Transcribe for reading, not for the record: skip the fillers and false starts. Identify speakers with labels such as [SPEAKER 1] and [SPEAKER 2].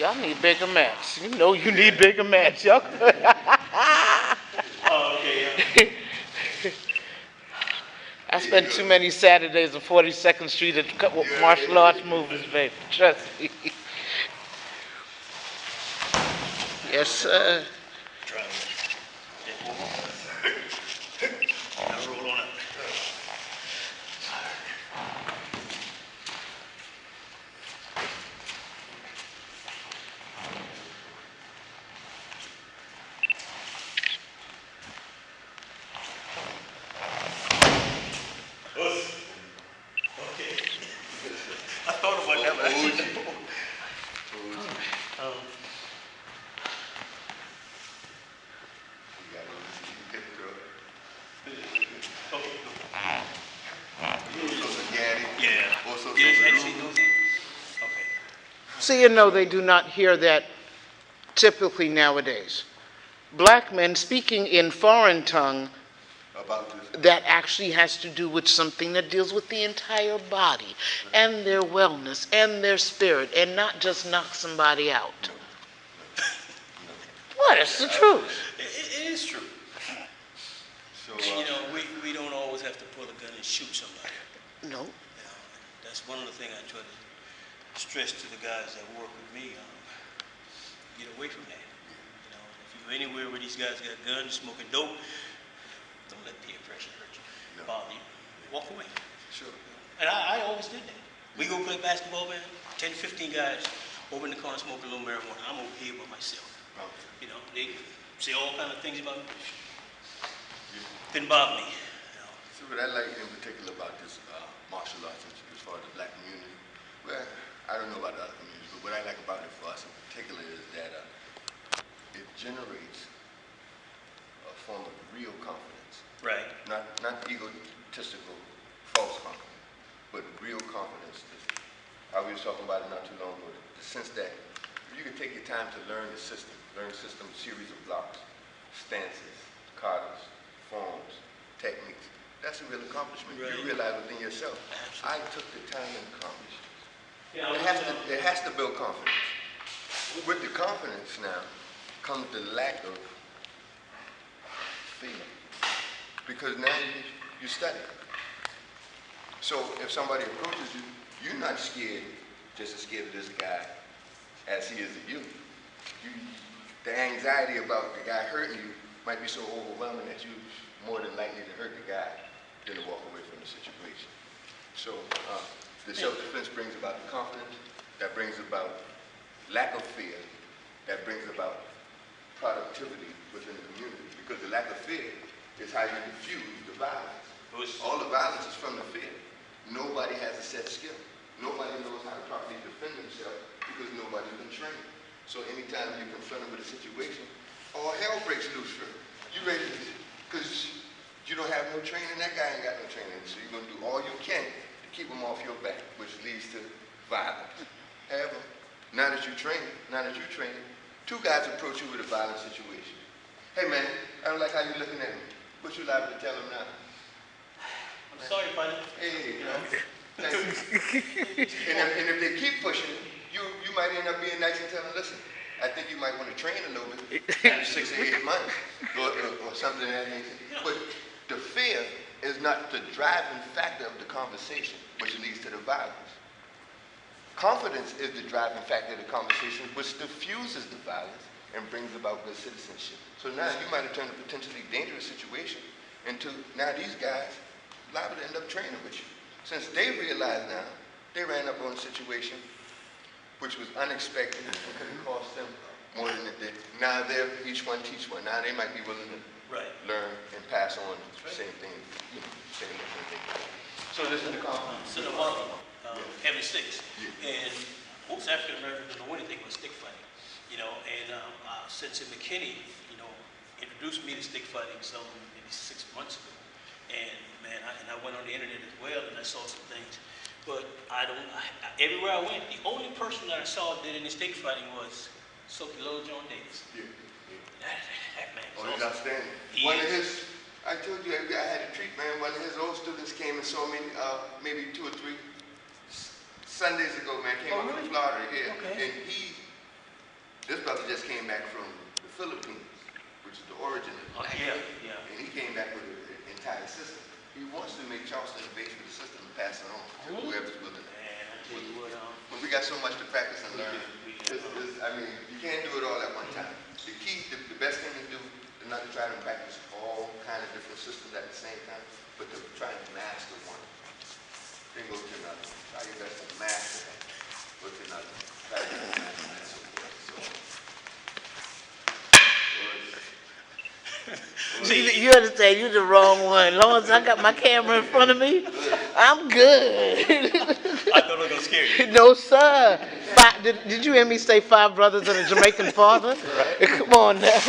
[SPEAKER 1] Y'all need bigger mats. You know you need bigger mats. Y'all.
[SPEAKER 2] Oh, okay.
[SPEAKER 1] I spent too many Saturdays on 42nd Street at martial arts movies, baby. Trust me. Yes, sir.
[SPEAKER 2] Try it. Now roll on it. Okay. I thought about that, but I didn't know.
[SPEAKER 1] See, you know, they do not hear that typically nowadays. Black men speaking in foreign tongue that actually has to do with something that deals with the entire body and their wellness and their spirit, and not just knock somebody out. What? It's the truth.
[SPEAKER 2] It is true. So, you know, we don't always have to pull a gun and shoot somebody.
[SPEAKER 1] No.
[SPEAKER 2] You know, that's one of the things I try to stress to the guys that work with me. Get away from that. You know, if you're anywhere where these guys got guns, smoking dope, don't let peer pressure hurt you, bother you. Walk away.
[SPEAKER 3] Sure.
[SPEAKER 2] And I always did that. We go play basketball, man. 10, 15 guys over in the corner smoking a little marijuana. I'm over here by myself. You know, they say all kind of things about me. Didn't bother me. You know.
[SPEAKER 3] So what I like in particular about this martial arts as far as the black community, well, I don't know about the other communities, but what I like about it for us in particular is that it generates a form of real confidence.
[SPEAKER 2] Right.
[SPEAKER 3] Not egotistical, false confidence, but real confidence. I was talking about it not too long ago. The sense that you can take your time to learn the system, series of blocks, stances, katas, forms, techniques. That's a real accomplishment. Right. You realize within yourself, I took the time and accomplished it. Yeah, it has to build confidence. With the confidence now comes the lack of fear. Because now you study. So if somebody approaches you, you're not scared, just as scared of this guy as he is of you. The anxiety about the guy hurting you might be so overwhelming that you're more than likely to hurt the guy than to walk away from the situation. So the self-defense brings about the confidence, that brings about lack of fear, that brings about productivity within the community. Because the lack of fear is how you diffuse the violence. All the violence is from the fear. Nobody has a set skill. Nobody knows how to properly defend themselves because nobody's been trained. So anytime you're confronted with a situation, all hell breaks loose for you. You ready to, because you don't have no training, that guy ain't got no training. So you're going to do all you can to keep him off your back, which leads to violence. However, now that you're training, two guys approach you with a violent situation. Hey man, I don't like how you're looking at me. What you liable to tell him now?
[SPEAKER 2] I'm sorry, buddy.
[SPEAKER 3] Hey, you know. and if they keep pushing, you might end up being nice and tell them, listen, I think you might want to train a little bit, maybe 6 or 8 months, or something of that nature. But the fear is not the driving factor of the conversation, which leads to the violence. Confidence is the driving factor of the conversation, which diffuses the violence and brings about good citizenship. So now you might have turned a potentially dangerous situation into, now these guys liable to end up training with you. Since they realize now, they ran up on a situation which was unexpected and couldn't cost them more than it did. Now they're each one teach one. Now they might be willing to learn and pass on the same thing, same thing. So this is the confidence.
[SPEAKER 2] So having sticks. And most African Americans don't know anything about stick fighting. You know, and Sensei McKinney, you know, introduced me to stick fighting maybe 6 months ago. And man, I went on the internet as well and I saw some things. But everywhere I went, the only person that I saw did any stick fighting was Soki Lil John Davis.
[SPEAKER 3] Yeah.
[SPEAKER 2] That man is
[SPEAKER 3] he's outstanding. I told you I had a treat, man. One of his old students came and saw me maybe 2 or 3 Sundays ago, man. Came up from Florida here. Okay. And This brother just came back from the Philippines, which is the origin of black.
[SPEAKER 2] Yeah, yeah.
[SPEAKER 3] And he came back with an entire system. He wants to make Charleston a base for the system and pass it on to whoever's willing.
[SPEAKER 2] And I tell you what,
[SPEAKER 3] But we got so much to practice and learn. I mean, you can't do it all at one time. The key, the best thing to do is not to try to practice all kind of different systems at the same time, but to try to master one. Then go to another. Try your best to master that. Go to another. Try to master that, so forth.
[SPEAKER 1] See, you understand, you're the wrong one. As long as I got my camera in front of me, I'm good.
[SPEAKER 2] I thought it was gonna scare you.
[SPEAKER 1] No, sir. Did you hear me say 5 brothers and a Jamaican father? Right. Come on now.